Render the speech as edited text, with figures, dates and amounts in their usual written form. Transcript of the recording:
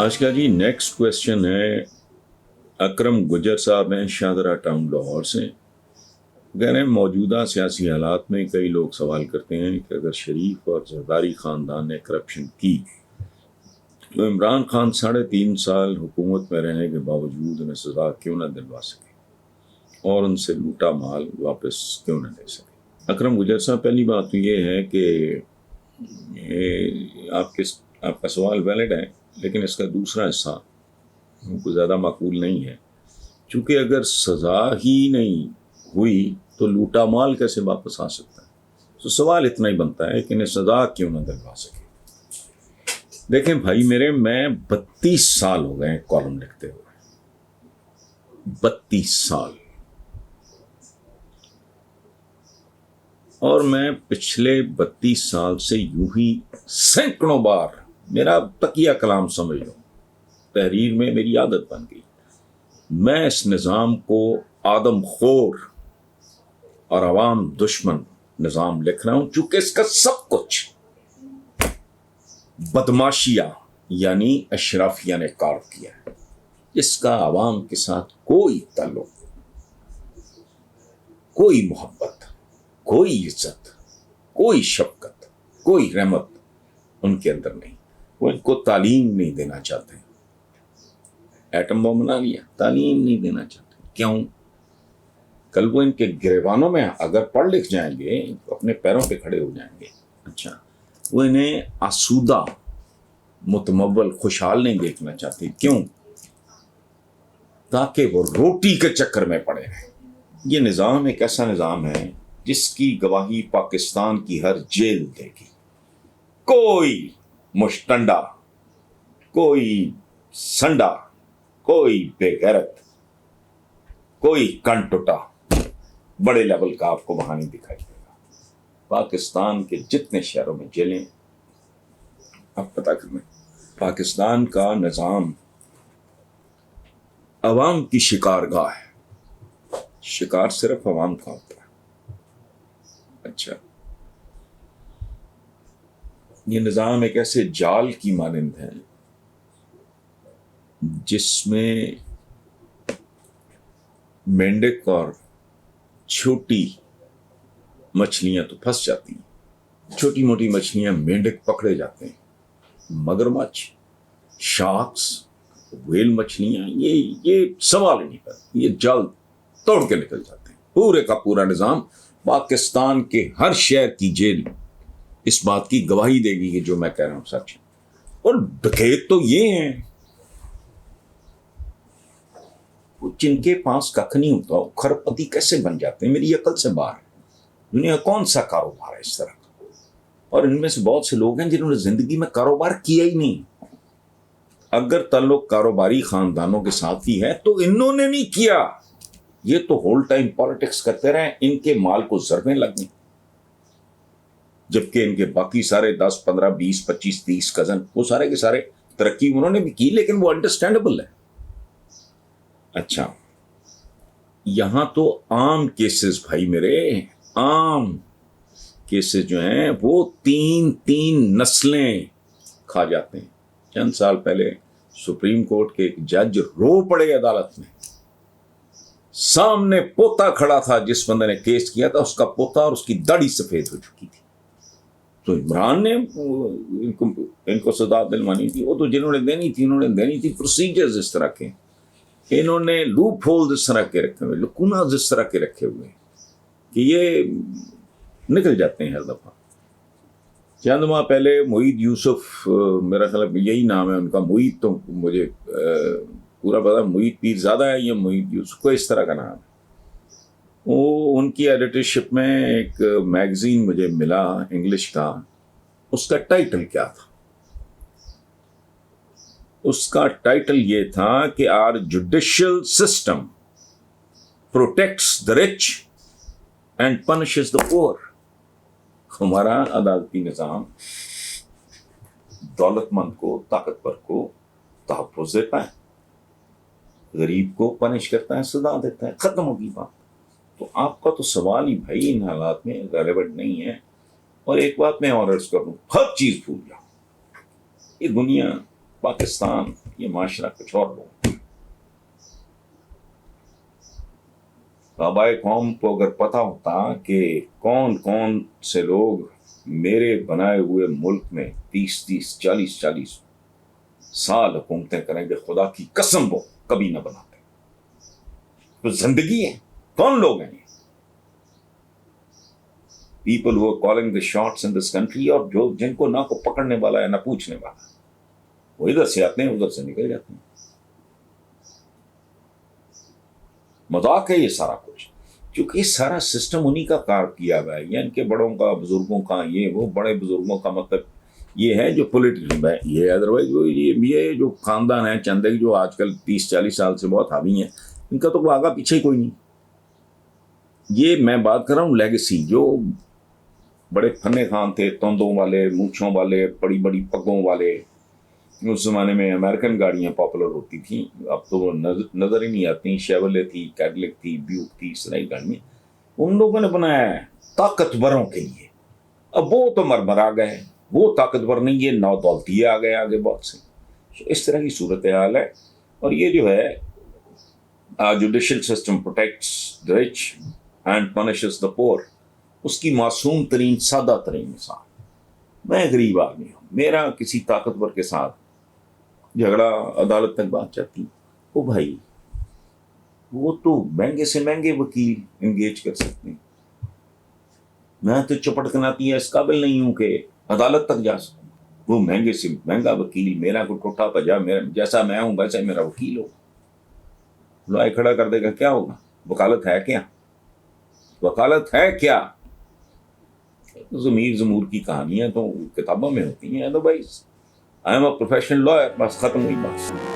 آج کا جی next question ہے، اکرم گجر صاحب ہیں شاہدرہ ٹاؤن لاہور سے، کہہ رہے ہیں موجودہ سیاسی حالات میں کئی لوگ سوال کرتے ہیں کہ اگر شریف اور زرداری خاندان نے کرپشن کی تو عمران خان 3.5 سال حکومت میں رہنے کے باوجود انہیں سزا کیوں نہ دلوا سکے اور ان سے لوٹا مال واپس کیوں نہ لے سکے؟ اکرم گجر صاحب، پہلی بات تو یہ ہے کہ آپ کا سوال ویلڈ ہے، لیکن اس کا دوسرا حصہ کو زیادہ معقول نہیں ہے، چونکہ اگر سزا ہی نہیں ہوئی تو لوٹا مال کیسے واپس آ سکتا ہے؟ تو سوال اتنا ہی بنتا ہے کہ انہیں سزا کیوں نہ دلوا سکے۔ دیکھیں بھائی میرے، میں 32 سال ہو گئے کالم لکھتے ہوئے، 32 سال، اور میں پچھلے 32 سال سے یوں ہی سینکڑوں بار، میرا تقیہ کلام سمجھ لو، تحریر میں میری عادت بن گئی، میں اس نظام کو آدم خور اور عوام دشمن نظام لکھ رہا ہوں، چونکہ اس کا سب کچھ بدماشیہ یعنی اشرافیہ نے کاٹ کیا ہے، اس کا عوام کے ساتھ کوئی تعلق، کوئی محبت، کوئی عزت، کوئی شفقت، کوئی رحمت ان کے اندر نہیں۔ وہ ان کو تعلیم نہیں دینا چاہتے، ایٹم بم بنا لیا، تعلیم نہیں دینا چاہتے۔ کیوں؟ کل وہ ان کے گریبانوں میں اگر پڑھ لکھ جائیں گے، اپنے پیروں پہ کھڑے ہو جائیں گے، اچھا وہ انہیں آسودہ، متمول، خوشحال نہیں دیکھنا چاہتے۔ کیوں؟ تاکہ وہ روٹی کے چکر میں پڑے رہیں۔ یہ نظام ایک ایسا نظام ہے جس کی گواہی پاکستان کی ہر جیل دے گی۔ کوئی مشتنڈا، کوئی سنڈا، کوئی بے غیرت، کوئی کن ٹوٹا بڑے لیول کا آپ کو وہاں نہیں دکھائی دے گا۔ پاکستان کے جتنے شہروں میں جیلیں، آپ پتہ کریں، پاکستان کا نظام عوام کی شکارگاہ ہے، شکار صرف عوام کا ہوتا ہے۔ اچھا، یہ نظام ایک ایسے جال کی مانند ہے جس میں مینڈک اور چھوٹی مچھلیاں تو پھنس جاتی ہیں، چھوٹی موٹی مچھلیاں، مینڈک پکڑے جاتے ہیں، مگرمچھ، شارکس، ویل مچھلیاں، یہ سوال ہی نہیں کرتے، یہ جال توڑ کے نکل جاتے ہیں۔ پورے کا پورا نظام، پاکستان کے ہر شہر کی جیل اس بات کی گواہی دے گی کہ جو میں کہہ رہا ہوں سچ ہے۔ اور ڈکیت تو یہ ہیں جن کے پاس ککھ نہیں ہوتا، وہ کھرپتی کیسے بن جاتے ہیں؟ میری عقل سے باہر ہے۔ دنیا کون سا کاروبار ہے اس طرح کا؟ اور ان میں سے بہت سے لوگ ہیں جنہوں نے زندگی میں کاروبار کیا ہی نہیں۔ اگر تعلق کاروباری خاندانوں کے ساتھ ہی ہے تو انہوں نے نہیں کیا، یہ تو ہول ٹائم پالیٹکس کرتے رہے، ان کے مال کو ضربیں لگ گئیں، جبکہ ان کے باقی سارے 10 15 20 25 30 کزن، وہ سارے کے سارے ترقی انہوں نے بھی کی، لیکن وہ انڈرسٹینڈیبل ہے۔ اچھا، یہاں تو عام کیسز بھائی میرے، عام کیسز جو ہیں وہ 3 نسلیں کھا جاتے ہیں۔ چند سال پہلے سپریم کورٹ کے ایک جج رو پڑے عدالت میں، سامنے پوتا کھڑا تھا، جس بندے نے کیس کیا تھا اس کا پوتا، اور اس کی داڑھی سفید ہو چکی تھی۔ تو عمران نے ان کو سزا دلوانی تھی، وہ تو جنہوں نے دینی تھی انہوں نے دینی تھی۔ پروسیجرز اس طرح کے، انہوں نے لوپ ہولز اس طرح کے رکھے ہوئے، لکوناز اس طرح کے رکھے ہوئے کہ یہ نکل جاتے ہیں ہر دفعہ۔ چند ماہ پہلے معید یوسف، میرا خیال یہی نام ہے ان کا، معید تو مجھے پورا پتا، معید پیر زادہ ہے یا معید یوسف، کوئی اس طرح کا نام ہے۔ وہ ان کی ایڈیٹرشپ میں ایک میگزین مجھے ملا انگلش کا، اس کا ٹائٹل کیا تھا؟ اس کا ٹائٹل یہ تھا کہ our judicial system protects the rich and punishes the poor. ہمارا عدالتی نظام دولت مند کو، طاقتور کو تحفظ دیتا ہے، غریب کو پنش کرتا ہے، سزا دیتا ہے، ختم ہوگی بات۔ تو آپ کا تو سوال ہی بھائی ان حالات میں ریلیونٹ نہیں ہے۔ اور ایک بات میں اور عرض کروں، ہر چیز بھول جاؤ، یہ دنیا پاکستان یہ معاشرہ کچھ اور لوگ، آبائے قوم کو اگر پتہ ہوتا کہ کون کون سے لوگ میرے بنائے ہوئے ملک میں 30 40 سال حکومتیں کریں گے، خدا کی قسم وہ کبھی نہ بناتے. تو زندگی ہے، کون لوگ ہیں یہ people who calling the shots in this country, اور جو جن کو نہ کو پکڑنے والا ہے نہ پوچھنے والا، وہ ادھر سے آتے ہیں ادھر سے نکل جاتے ہیں. مذاق ہے یہ سارا کچھ، کیونکہ یہ سارا سسٹم انہی کا کار کیا ہوا ہے، یا ان کے بڑوں کا، بزرگوں کا. یہ وہ بڑے بزرگوں کا مطلب یہ ہے جو پولیٹیکل ہے، یہ ادروائز یہ جو خاندان ہے چندے جو آج کل 30 40 سال سے بہت حاوی ہیں، ان کا تو آگا پیچھے کوئی نہیں. یہ میں بات کر رہا ہوں لیگیسی. جو بڑے فنے خان تھے، توندوں والے، مونچھوں والے، بڑی بڑی پگوں والے، اس زمانے میں امریکن گاڑیاں پاپولر ہوتی تھیں، اب تو وہ نظر ہی نہیں آتی. شیولے تھی، کیڈلک تھی، بیوک تھی، اس طرح کی گاڑیاں ان لوگوں نے بنایا ہے طاقتوروں کے لیے. اب وہ تو مرمرا گئے، وہ طاقتور نہیں، یہ نو دولتی آ گئے آگے بہت سے. اس طرح کی صورتحال ہے. اور یہ جو ہے judicial system protects the rich and punishes the poor، اس کی معصوم ترین سادہ ترین مثال. میں غریب آدمی ہوں، میرا کسی طاقتور کے ساتھ جھگڑا عدالت تک بات جاتی، او بھائی وہ تو مہنگے سے مہنگے وکیل انگیج کر سکتے ہیں، میں تو چپٹکناتی اس قابل نہیں ہوں کہ عدالت تک جا سکوں. وہ مہنگے سے مہنگا وکیل، میرا کو ٹوٹا پجا، میرا جیسا میں ہوں ویسا میرا وکیل ہو، لائے کھڑا کر دے گا، کیا ہوگا؟ وکالت ہے کیا؟ وکالت ہے کیا؟ ضمیر ضمور کی کہانیاں تو کتابوں میں ہوتی ہیں. Otherwise I am a professional lawyer, بس ختم ہوئی بات.